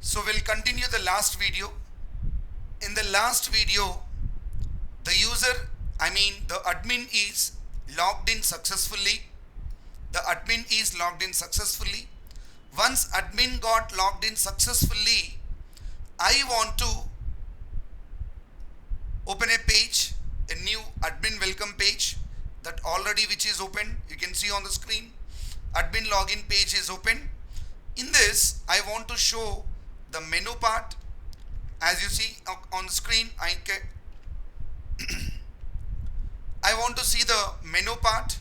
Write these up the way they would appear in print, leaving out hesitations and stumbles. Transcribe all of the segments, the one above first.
So we'll continue the last video. In the last video, the the admin is logged in successfully. The admin is logged in successfully. Once admin got logged in successfully, I want to open a page, a new admin welcome page that already which is open. You can see on the screen. Admin login page is open. In this, I want to show the menu part. As you see on the screen, I want to see the menu part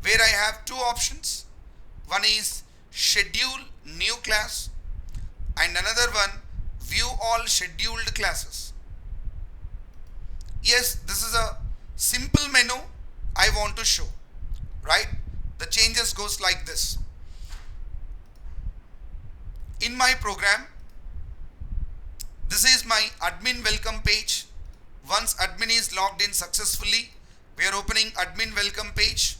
where I have two options. One is schedule new class and another one view all scheduled classes. Yes, this is a simple menu I want to show, right? The changes goes like this. In my program, this is my admin welcome page. Once admin is logged in successfully, we are opening admin welcome page.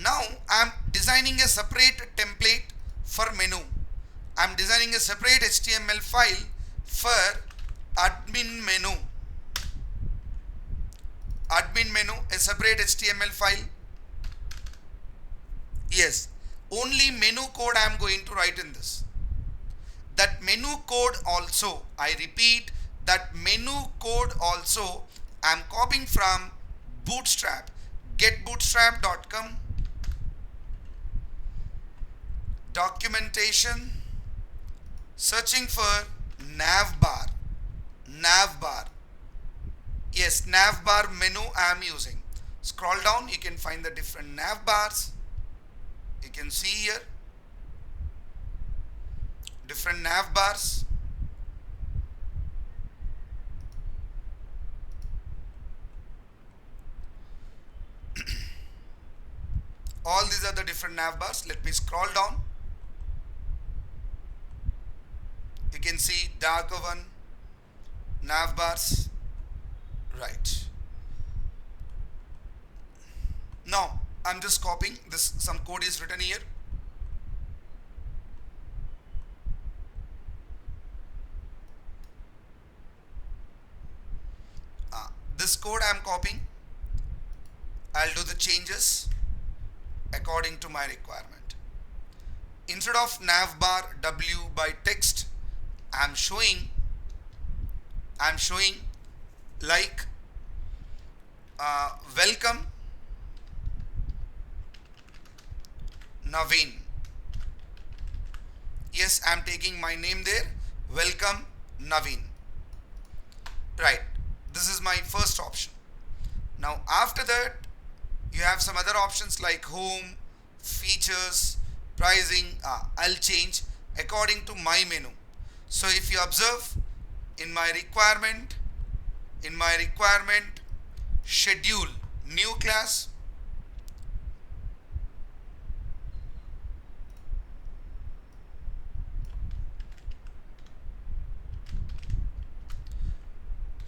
Now I am designing a separate template for menu. I am designing a separate HTML file for admin menu. Admin menu, a separate HTML file. Yes, only menu code I am going to write in this. That menu code also, I repeat, that menu code also I am copying from Bootstrap. Getbootstrap.com. Documentation, searching for navbar. Navbar. Yes, navbar menu I am using. Scroll down, you can find the different navbars. You can see here different navbars. All these are the different navbars. Let me scroll down. You can see darker one, navbars. Right. Now I'm just copying this. Some code is written here. This code I am copying. I'll do the changes according to my requirement. Instead of navbar W by text, I'm showing like welcome Naveen. Yes, I'm taking my name there. Welcome Naveen. Right. This is my first option. Now after that, you have some other options like home, features, pricing. I'll change according to my menu. So if you observe in my requirement, schedule new class,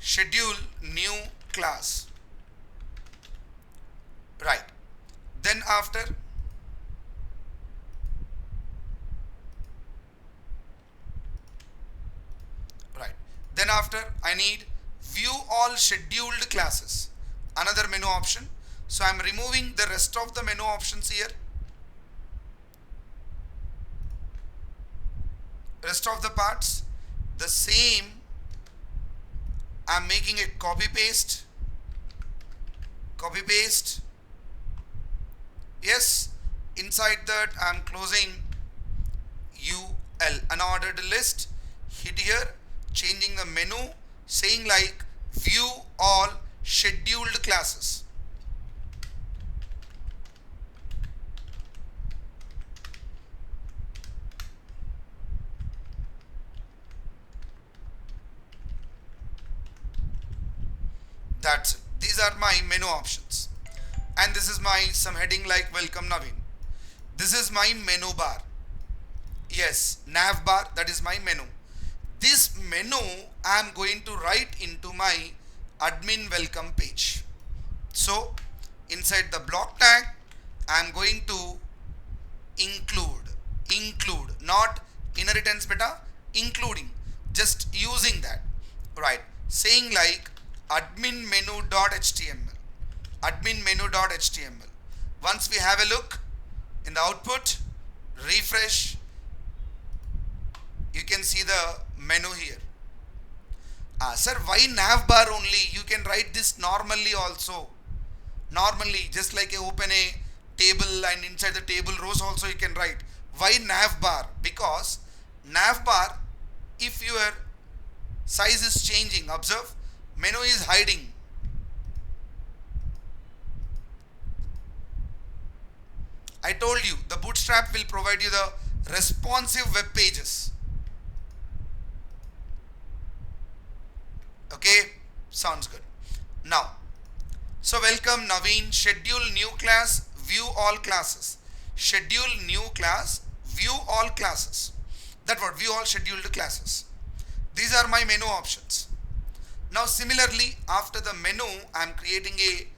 schedule new class. Right. Then after, I need view all scheduled classes, another menu option. So I'm removing the rest of the menu options here. Rest of the parts, the same. I'm making it copy paste. Yes, inside that I'm closing UL, unordered list. Hit here, changing the menu, saying like view all scheduled classes. That's it. These are my menu options. And this is my some heading like welcome Naveen. This is my menu bar. Yes, nav bar, that is my menu. This menu I am going to write into my admin welcome page. So inside the block tag I am going to include, not primary tense beta, including, just using that, right? Saying like admin menu.html, admin menu.html. Once we have a look in the output, refresh, you can see the menu here. Sir, why navbar only? You can write this normally also. Normally, just like you open a table and inside the table rows also you can write. Why navbar? Because navbar, if your size is changing, observe, menu is hiding. I told you the Bootstrap will provide you the responsive web pages. Okay, sounds good. Now, so welcome Naveen, schedule new class, view all classes. Schedule new class, view all classes. That what, view all scheduled classes. These are my menu options. Now similarly, after the menu, I am creating a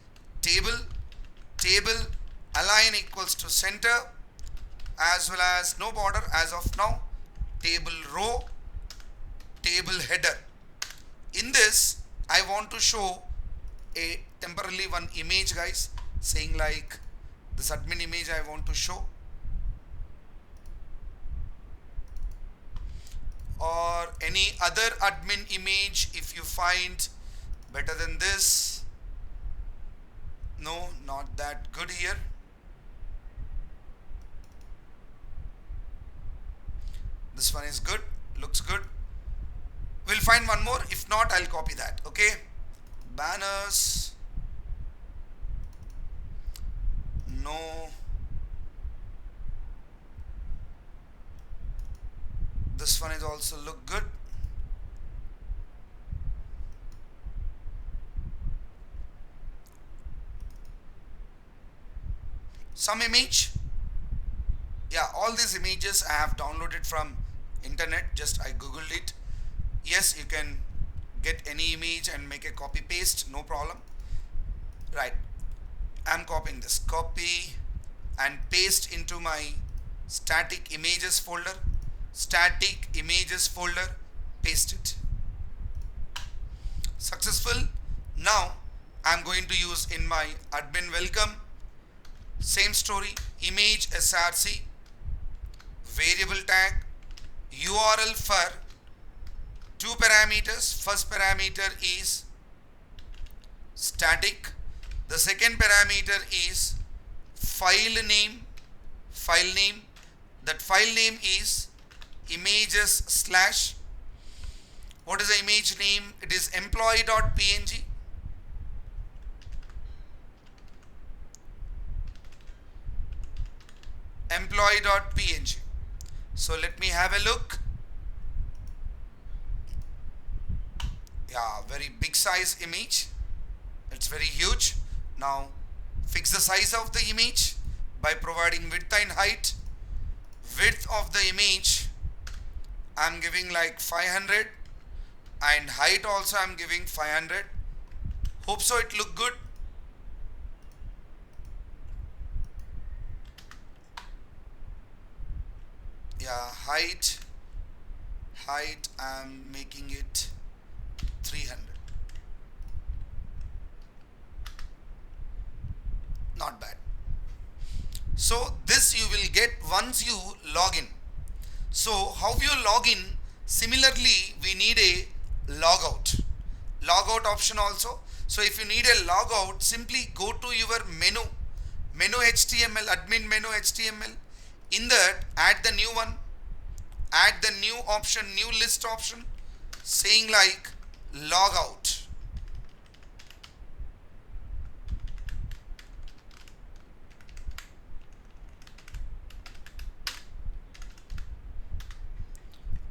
table, table align equals to center, as well as no border as of now, table row, table header. In this, I want to show a temporarily one image, guys, saying like this admin image I want to show, or any other admin image if you find better than this. No, not that good here. This one is good, looks good. We'll find one more. If not, I'll copy that. Okay. Banners. No. This one is also look good. Some image. Yeah, all these images I have downloaded from internet. Just I googled it. Yes, you can get any image and make a copy paste, no problem. Right, I'm copying this, copy and paste into my static images folder, static images folder, paste it. Successful. Now I'm going to use in my admin welcome, same story, image src, variable tag, URL for two parameters. First parameter is static, the second parameter is file name, that file name is images slash, what is the image name? It is employee.png. employee.png. So let me have a look. Yeah, very big size image. It's very huge. Now fix the size of the image by providing width and height. Width of the image I'm giving like 500 and height also I'm giving 500. Hope so it look good. Yeah, height I'm making it 300. Not bad. So this you will get once you log in. So how you log in? Similarly, we need a logout option also. So if you need a logout, simply go to your menu HTML, admin menu HTML. In that, add the new one, add the new option, new list option, saying like logout.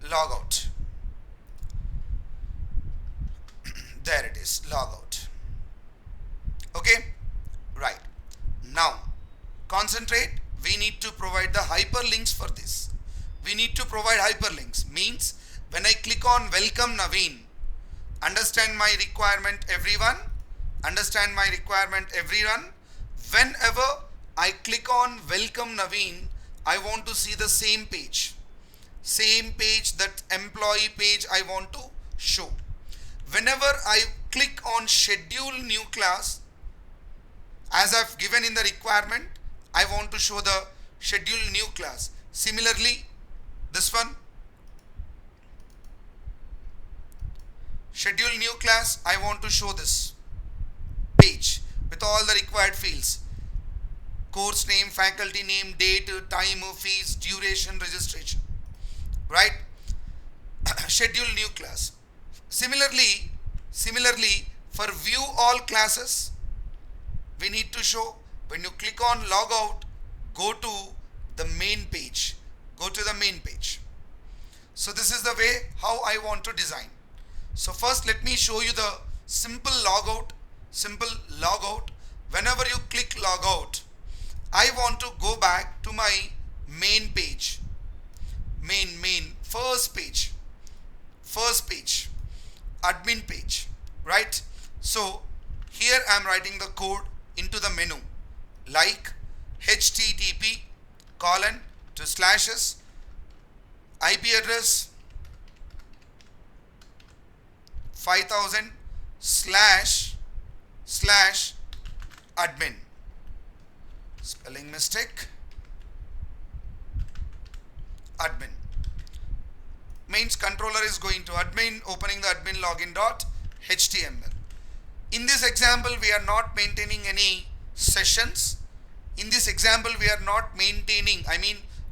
Logout. There it is, logout. Okay, right. Now concentrate. We need to provide the hyperlinks for this. We need to provide hyperlinks. Means when I click on welcome Naveen, understand my requirement everyone, understand my requirement everyone. Whenever I click on welcome Naveen, I want to see the same page. same page, that employee page I want to show. Whenever I click on schedule new class, as I've given in the requirement, I want to show the schedule new class. Similarly, this one, schedule new class, I want to show this page with all the required fields: course name, faculty name, date, time, fees, duration, registration, right? Schedule new class. Similarly, for view all classes, we need to show, when you click on log out, go to the main page. Go to the main page. So this is the way how I want to design. So first let me show you the simple logout. Whenever you click logout, I want to go back to my main page. First page, admin page, right? So here I am writing the code into the menu, like http colon to slashes IP address 5000 slash admin. Spelling mistake. Admin means controller is going to admin, opening the admin login.html. In this example, we are not maintaining any sessions. In this example, we are not maintaining,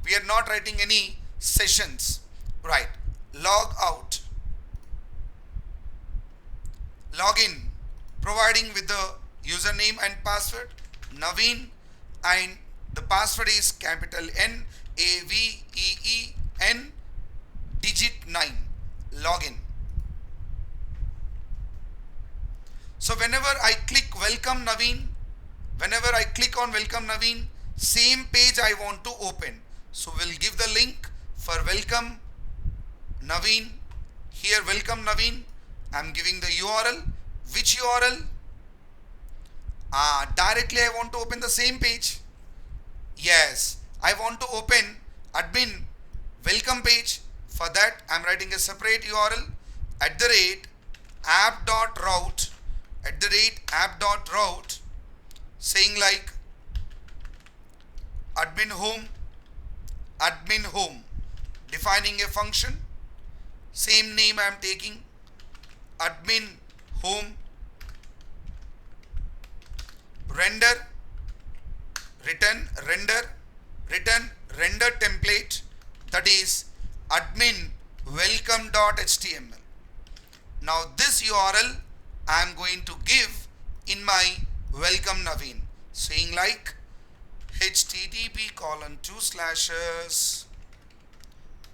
we are not writing any sessions, right? Log out, login, providing with the username and password, Naveen, and the password is capital NAVEEN digit 9, login. So whenever I click welcome Naveen, same page I want to open. So we'll give the link for welcome Naveen. Here welcome Naveen, I'm giving the URL. Which URL? Directly I want to open the same page. Yes, I want to open admin welcome page. For that I'm writing a separate URL, @app.route, saying like admin home, defining a function, same name I am taking, admin home, return render template, that is admin welcome.html. Now this URL I am going to give in my welcome Naveen, saying like http colon /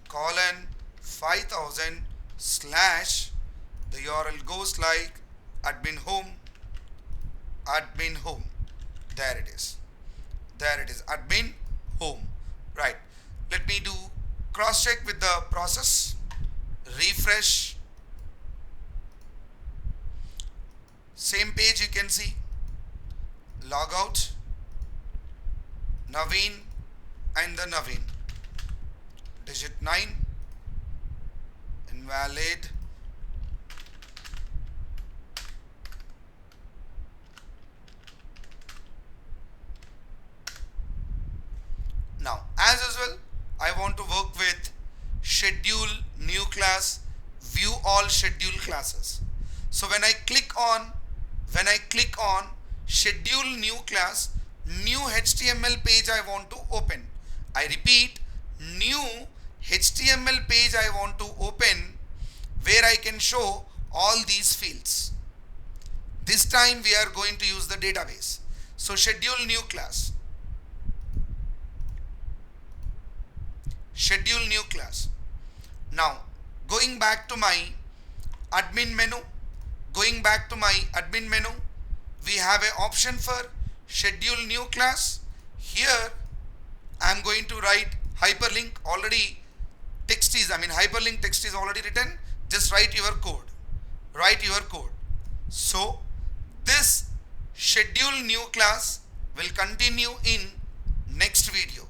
colon 5000 slash, the URL goes like admin home. There it is admin home, right? Let me do cross check with the process. Refresh, same page you can see, log out, Naveen and the Naveen, digit 9, invalid. Now as usual, I want to work with schedule new class, view all schedule classes. So when I click on schedule new class, new HTML page I want to open. I repeat, new HTML page I want to open, where I can show all these fields. This time we are going to use the database. So schedule new class. Schedule new class. Now going back to my admin menu, we have an option for schedule new class. Here I am going to write hyperlink. Already hyperlink text is already written. Just write your code. So this schedule new class will continue in next video.